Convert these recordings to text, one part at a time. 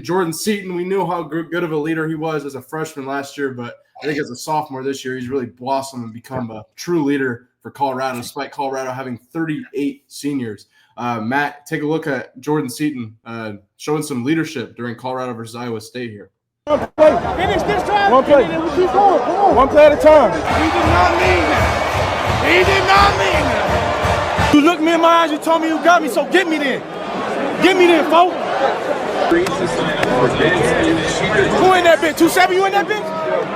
Jordan Seaton, we knew how good of a leader he was as a freshman last year, but I think as a sophomore this year, he's really blossomed and become a true leader for Colorado, despite Colorado having 38 seniors. Matt, take a look at Jordan Seaton showing some leadership during Colorado versus Iowa State here. One play. Finish this drive. One play. We keep going. Come on. One play at a time. He did not mean that. He did not mean that. You looked me in my eyes. You told me you got me, so get me then. Get me then, folks. Who in that bitch? 2-7, you in that bitch?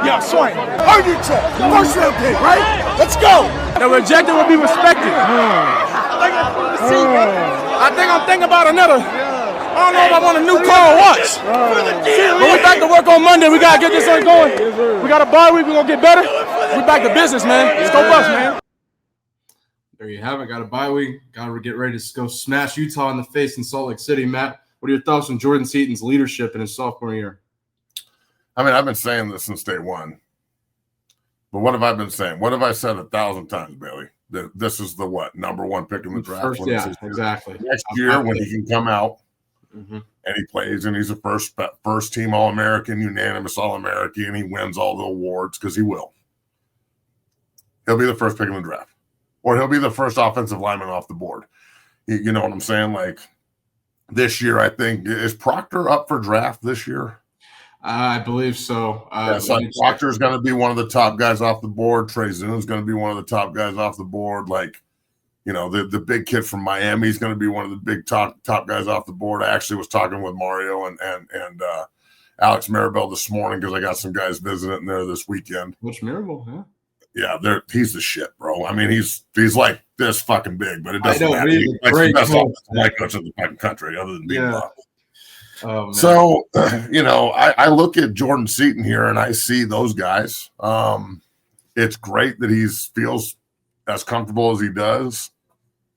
Yeah, swing. Earn your check. First round pick, right? Let's go. The rejected will be respected. I think I'm thinking about another. I don't know if I want a new car or what. But we back to work on Monday. We got to get this thing going. We got a bye week. We're going to get better. We back to business, man. Let's go bust, man. There you have it. Got a bye week. Got to get ready to go smash Utah in the face in Salt Lake City. Matt, what are your thoughts on Jordan Seaton's leadership in his sophomore year? I mean, I've been saying this since day one. But what have I been saying? What have I said 1,000 times, Bailey? That this is the number one pick in the draft. First, yeah, exactly. Next year when he can come out and he plays and he's a first team All-American, unanimous All-American, and he wins all the awards because he will. He'll be the first pick in the draft. Or he'll be the first offensive lineman off the board. You know what I'm saying? Like this year, I think, is Proctor up for draft this year? I believe so. So Proctor is going to be one of the top guys off the board. Trey Zoon is going to be one of the top guys off the board. Like, you know, the big kid from Miami is going to be one of the big top guys off the board. I actually was talking with Mario and Alex Maribel this morning because I got some guys visiting there this weekend. Which Maribel, yeah. Yeah, he's the shit, bro. I mean, he's like this fucking big, but it doesn't matter. He's like the best offensive coach in the fucking country, other than being black. Oh, so, you know, I look at Jordan Seaton here and I see those guys. It's great that he feels as comfortable as he does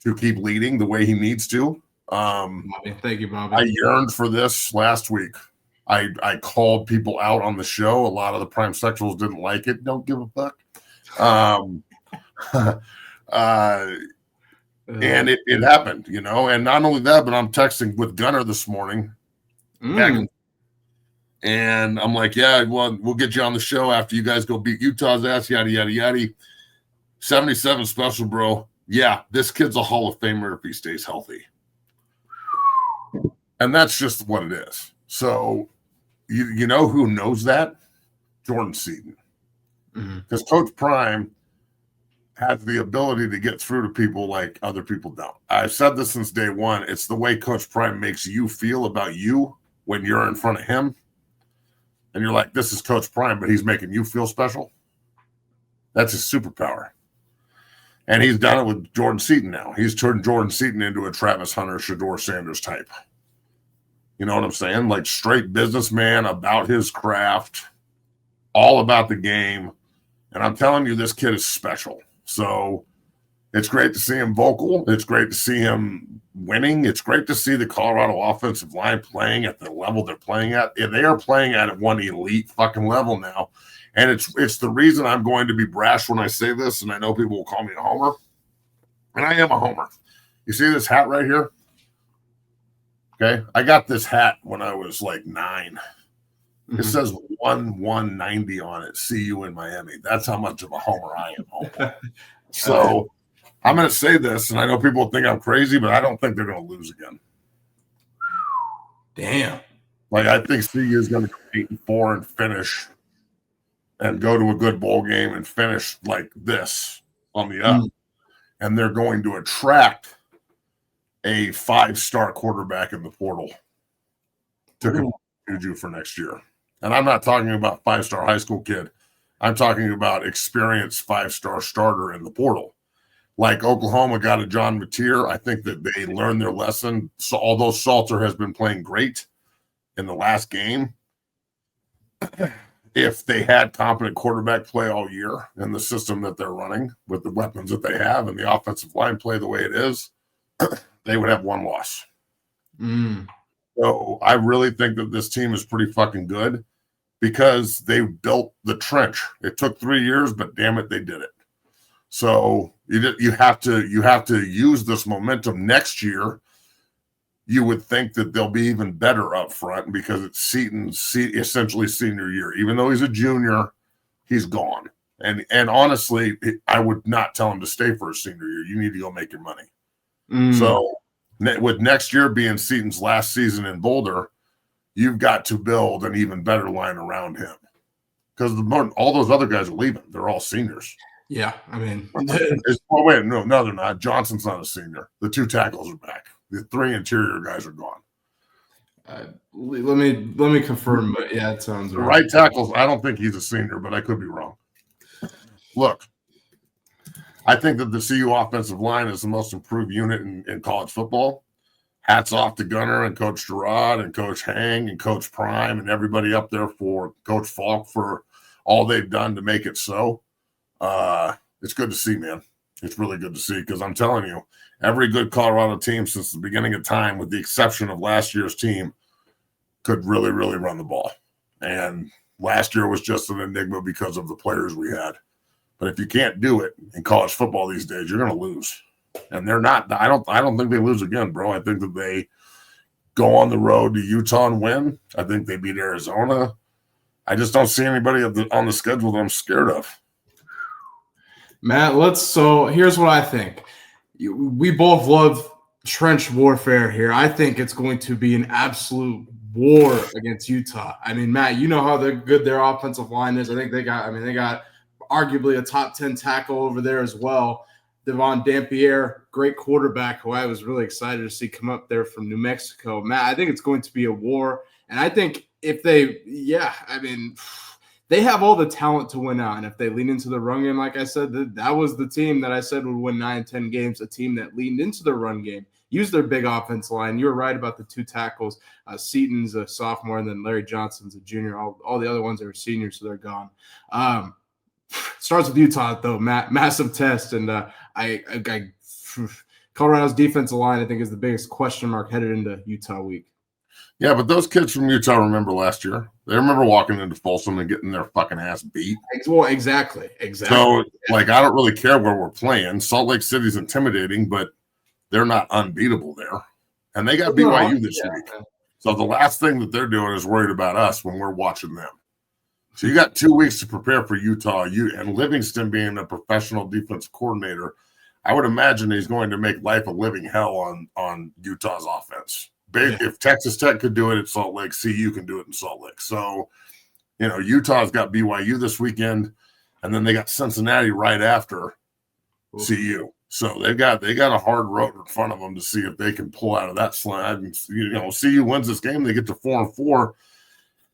to keep leading the way he needs to. Thank you, Bobby. I yearned for this last week. I called people out on the show. A lot of the prime sexuals didn't like it. Don't give a fuck. And it happened, you know, and not only that, but I'm texting with Gunner this morning. And I'm like, yeah, well, we'll get you on the show after you guys go beat Utah's ass, yada, yada, yada. 77 special, bro. Yeah, this kid's a Hall of Famer if he stays healthy. And that's just what it is. So, you know who knows that? Jordan Seaton. Because Coach Prime has the ability to get through to people like other people don't. I've said this since day one. It's the way Coach Prime makes you feel about you when you're in front of him. And you're like, this is Coach Prime, but he's making you feel special. That's his superpower. And he's done it with Jordan Seaton now. He's turned Jordan Seaton into a Travis Hunter, Shedeur Sanders type. You know what I'm saying? Like straight businessman about his craft, all about the game. And I'm telling you, this kid is special. So it's great to see him vocal. It's great to see him winning. It's great to see the Colorado offensive line playing at the level they're playing at. And they are playing at one elite fucking level now. And it's the reason I'm going to be brash when I say this, and I know people will call me a homer. And I am a homer. You see this hat right here? Okay. I got this hat when I was like 9. It says 190 on it. See you in Miami. That's how much of a homer I am. So I'm going to say this, and I know people think I'm crazy, but I don't think they're going to lose again. Damn. Like I think CU is going to go 8-4 and finish, and go to a good bowl game and finish like this on the up, and they're going to attract a 5-star quarterback in the portal to continue for next year. And I'm not talking about 5-star high school kid. I'm talking about experienced 5-star starter in the portal. Like Oklahoma got a John Mateer. I think that they learned their lesson. So although Salter has been playing great in the last game, if they had competent quarterback play all year in the system that they're running with the weapons that they have and the offensive line play the way it is, they would have one loss. So I really think that this team is pretty fucking good because they built the trench. It took 3 years, but damn it, they did it. So you have to use this momentum next year you would think that they'll be even better up front because it's Seaton's essentially senior year. Even though he's a junior, he's gone. And honestly, I would not tell him to stay for his senior year. You need to go make your money. So with next year being Seaton's last season in Boulder, you've got to build an even better line around him because all those other guys are leaving. They're all seniors. Yeah, I mean, wait, no, they're not. Johnson's not a senior. The 2 tackles are back. The 3 interior guys are gone. Let me confirm, but yeah, it sounds the right tackles. I don't think he's a senior, but I could be wrong. Look, I think that the CU offensive line is the most improved unit in college football. Hats off to Gunner and Coach Gerard and Coach Hang and Coach Prime and everybody up there for Coach Falk for all they've done to make it so. It's good to see, man. It's really good to see because I'm telling you, every good Colorado team since the beginning of time, with the exception of last year's team, could really, really run the ball. And last year was just an enigma because of the players we had. But if you can't do it in college football these days, you're going to lose. And they're not. I don't think they lose again, bro. I think that they go on the road to Utah and win. I think they beat Arizona. I just don't see anybody on the schedule that I'm scared of. Matt, so here's what I think. We both love trench warfare here. I think it's going to be an absolute war against Utah. I mean, Matt, you know how good their offensive line is. I think they got arguably a top 10 tackle over there as well. Devon Dampier, great quarterback who I was really excited to see come up there from New Mexico. Matt, I think it's going to be a war. And I think they have all the talent to win out. And if they lean into the run game, like I said, that was the team that I said would win 9-10 games, a team that leaned into the run game, used their big offense line. You were right about the 2 tackles. Seaton's a sophomore, and then Larry Johnson's a junior. All the other ones are seniors, so they're gone. Starts with Utah, though, massive test. And Colorado's defensive line, I think, is the biggest question mark headed into Utah week. Yeah, but those kids from Utah remember last year. They remember walking into Folsom and getting their fucking ass beat. Well, exactly. So, I don't really care where we're playing. Salt Lake City's intimidating, but they're not unbeatable there. And they got BYU this week. So the last thing that they're doing is worried about us when we're watching them. So you got 2 weeks to prepare for Utah. And Livingston being a professional defense coordinator, I would imagine he's going to make life a living hell on Utah's offense. If Texas Tech could do it at Salt Lake, CU can do it in Salt Lake. So, Utah's got BYU this weekend, and then they got Cincinnati right after CU. So they got a hard road in front of them to see if they can pull out of that slide. And, CU wins this game, they get to 4-4.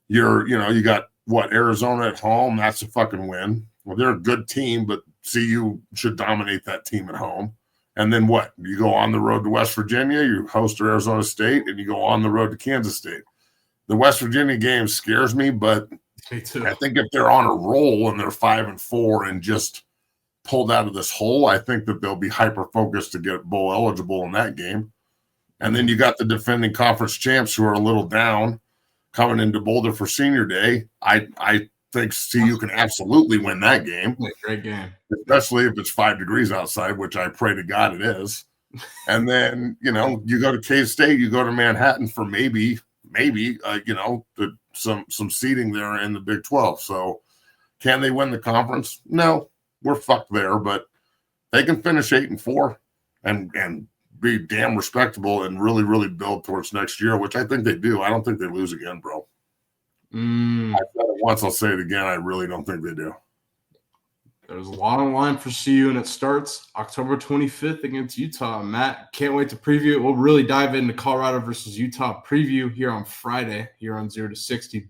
You got Arizona at home. That's a fucking win. Well, they're a good team, but CU should dominate that team at home. And then what? You go on the road to West Virginia, you host Arizona State, and you go on the road to Kansas State. The West Virginia game scares me, but me too. I think if they're on a roll and they're 5-4 and just pulled out of this hole, I think that they'll be hyper-focused to get bowl eligible in that game. And then you got the defending conference champs who are a little down coming into Boulder for senior day. I think CU can absolutely win that game. Great game. Especially if it's 5 degrees outside, which I pray to God it is. And then, you go to K-State, you go to Manhattan for maybe, some seeding there in the Big 12. So can they win the conference? No, we're fucked there, but they can finish 8-4 and be damn respectable and really, really build towards next year, which I think they do. I don't think they lose again, bro. I said it once, I'll say it again. I really don't think they do. There's a lot on line for CU, and it starts October 25th against Utah. Matt, can't wait to preview it. We'll really dive into Colorado versus Utah preview here on Friday, here on 0 to 60.